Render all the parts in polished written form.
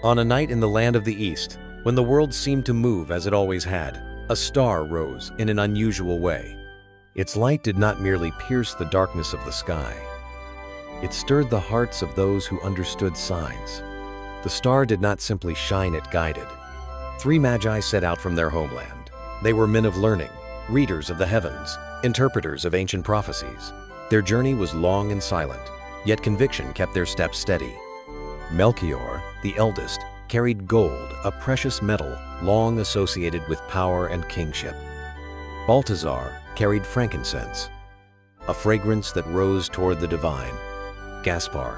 On a night in the land of the East, when the world seemed to move as it always had, a star rose in an unusual way. Its light did not merely pierce the darkness of the sky. It stirred the hearts of those who understood signs. The star did not simply shine, it guided. 3 Magi set out from their homeland. They were men of learning, readers of the heavens, interpreters of ancient prophecies. Their journey was long and silent, yet conviction kept their steps steady. Melchior, the eldest, carried gold, a precious metal long associated with power and kingship. Balthazar carried frankincense, a fragrance that rose toward the divine. Gaspar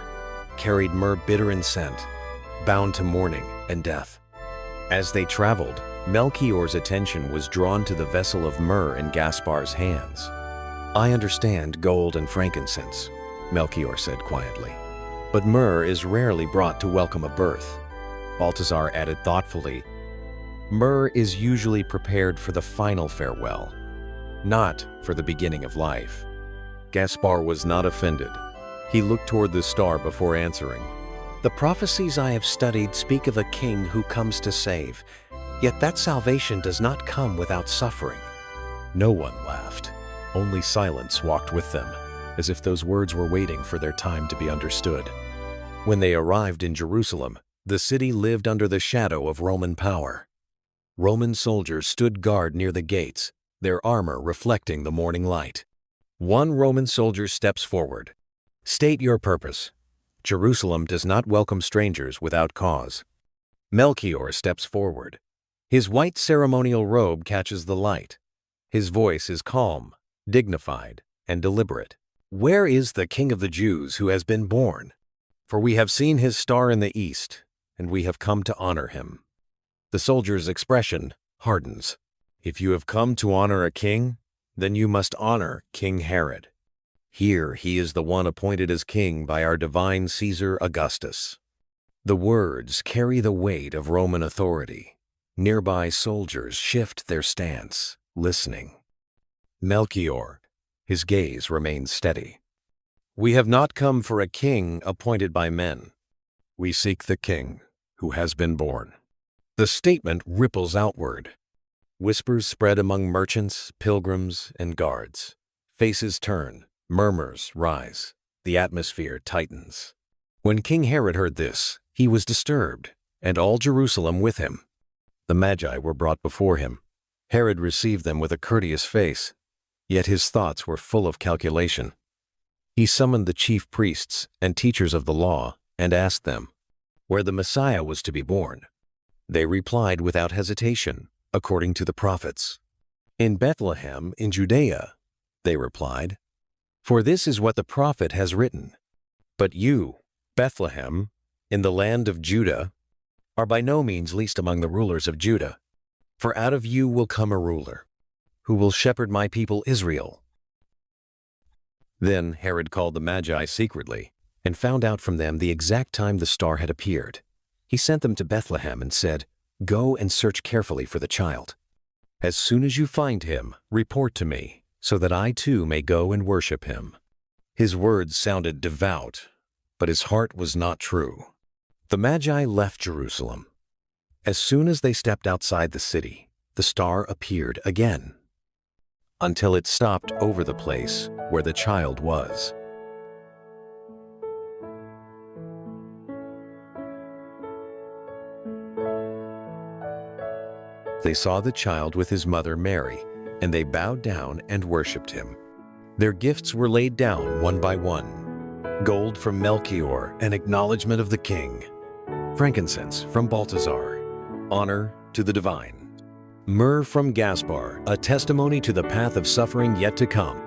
carried myrrh, bitter in scent, bound to mourning and death. As they traveled, Melchior's attention was drawn to the vessel of myrrh in Gaspar's hands. "I understand gold and frankincense," Melchior said quietly. "But myrrh is rarely brought to welcome a birth." Balthazar added thoughtfully, "Myrrh is usually prepared for the final farewell, not for the beginning of life." Gaspar was not offended. He looked toward the star before answering. "The prophecies I have studied speak of a king who comes to save, yet that salvation does not come without suffering." No one laughed. Only silence walked with them, as if those words were waiting for their time to be understood. When they arrived in Jerusalem, the city lived under the shadow of Roman power. Roman soldiers stood guard near the gates, their armor reflecting the morning light. One Roman soldier steps forward. "State your purpose." "Jerusalem does not welcome strangers without cause." Melchior steps forward. His white ceremonial robe catches the light. His voice is calm, dignified, and deliberate. "Where is the King of the Jews who has been born? For we have seen his star in the east, and we have come to honor him." The soldier's expression hardens. "If you have come to honor a king, then you must honor King Herod. Here he is the one appointed as king by our divine Caesar Augustus." The words carry the weight of Roman authority. Nearby soldiers shift their stance, listening. Melchior, his gaze remains steady. "We have not come for a king appointed by men. We seek the king who has been born." The statement ripples outward. Whispers spread among merchants, pilgrims, and guards. Faces turn, murmurs rise. The atmosphere tightens. When King Herod heard this, he was disturbed, and all Jerusalem with him. The Magi were brought before him. Herod received them with a courteous face, yet his thoughts were full of calculation. He summoned the chief priests and teachers of the law and asked them where the Messiah was to be born. They replied without hesitation, according to the prophets. "In Bethlehem, in Judea," they replied, "for this is what the prophet has written. But you, Bethlehem, in the land of Judah, are by no means least among the rulers of Judah. For out of you will come a ruler, who will shepherd my people Israel." Then Herod called the Magi secretly and found out from them the exact time the star had appeared. He sent them to Bethlehem and said, "Go and search carefully for the child. As soon as you find him, report to me, so that I too may go and worship him." His words sounded devout, but his heart was not true. The Magi left Jerusalem. As soon as they stepped outside the city, the star appeared again, until it stopped over the place where the child was. They saw the child with his mother Mary, and they bowed down and worshipped him. Their gifts were laid down one by one. Gold from Melchior, an acknowledgement of the king. Frankincense from Balthazar, honor to the divine. Myrrh from Gaspar, a testimony to the path of suffering yet to come.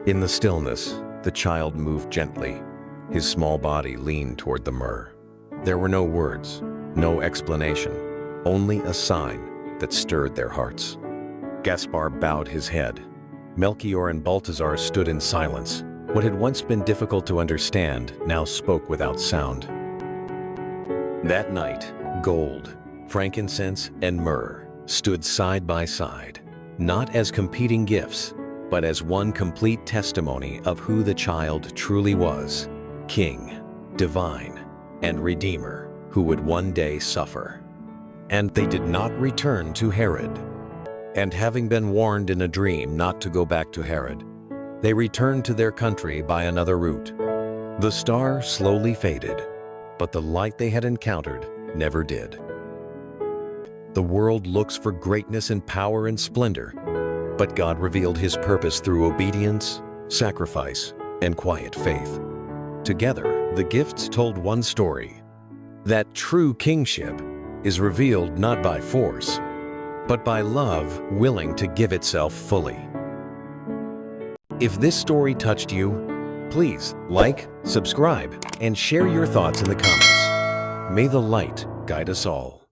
In the stillness, the child moved gently. His small body leaned toward the myrrh. There were no words, no explanation, only a sign that stirred their hearts. Gaspar bowed his head. Melchior and Balthazar stood in silence. What had once been difficult to understand now spoke without sound. That night, gold, frankincense, and myrrh stood side by side, not as competing gifts, but as one complete testimony of who the child truly was: King, divine, and Redeemer, who would one day suffer. And they did not return to Herod. And having been warned in a dream not to go back to Herod, they returned to their country by another route. The star slowly faded, but the light they had encountered never did. The world looks for greatness and power and splendor, but God revealed His purpose through obedience, sacrifice, and quiet faith. Together, the gifts told one story: that true kingship is revealed not by force, but by love willing to give itself fully. If this story touched you, please like, subscribe, and share your thoughts in the comments. May the light guide us all.